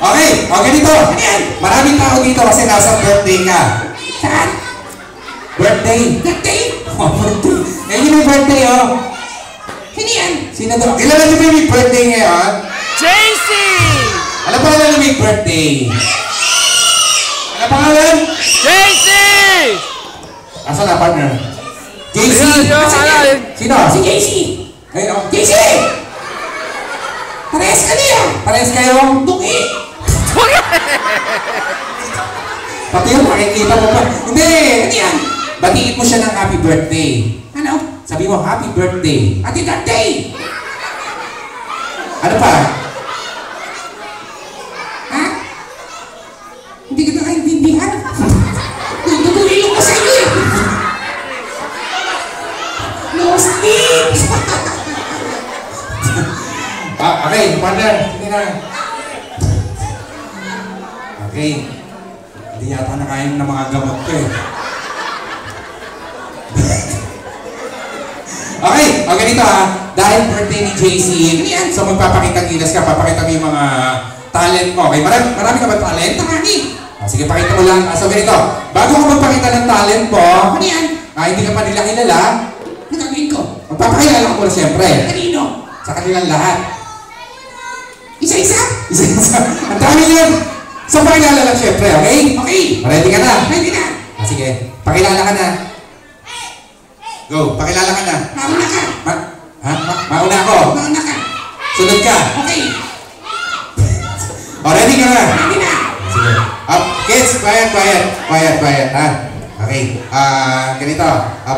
Okay, o ganito. Ano yan? Maraming tao dito kasi nasa birthday ka. Saan? Birthday. Birthday? Oh, birthday. Ngayon yung birthday, oh. Sino yan? Sino doon? Kilala niyo ba yung birthday ngayon? JC! Alam ba na yung birthday? Ano pangalan? JC! Asa na, partner? JC! Sino? Si JC! Ayun, oh. JC! Parehas ka niya! Parehas kayo? Tuki! Pati yung makikita mo pa. Hindi! Ano yan? Batiin mo siya ng happy birthday. Ano? Sabi mo, happy birthday. Happy birthday! Ano pa? Ha? Hindi ka na kaintindihan? Tutulilong ko sa iyo eh! No sleep! Okay, partner. Sige na. Okay. Hindi yata nakain ng mga gamot ko eh. Okay, o ganito ha. Dahil birthday ni JC, so magpapakita gilas ka, papakita mo yung mga talent mo. Okay, marami ka ba talent? Marami. Sige, pakita mo lang. So ganito, bago ko magpakita ng talent mo, ano yan? Hindi ka pa nila kilala, ano gagawin ko? Magpapakilala ko muna siyempre. Kanino? Sa kanilang lahat. Isa-isa? Isa-isa. Ang dami yun. So, pakilala lang siyempre, okay? Okay. Ready ka na? Ready na. Sige, pakilala ka na. Go, pakilala ka na. Mauna ka. Mauna ako? Mauna ka. Sunod ka. Okay. Ready ka na? Ready na. Sige. Kids, quiet, ha? Okay. Ganito.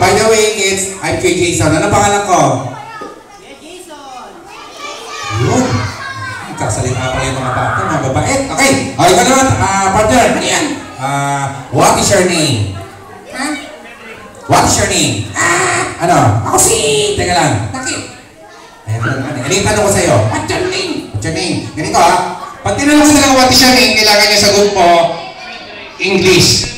By the way, kids, I'm Kuya Jason. Ano pangalan ko? Kuya Jason. Yun. Kasalita pala yung mga bata, mga babait. Okay. Ikaw naman, partner. Ano yan? What is your name? Ha? What is your name? Ano? Ako si... Teka lang. Bakit? Ano yung tanong ko sa'yo? What's your name? What's your name? Ganito ha. Pag tinanong ko sila what is your name, kailangan niya sagot mo English.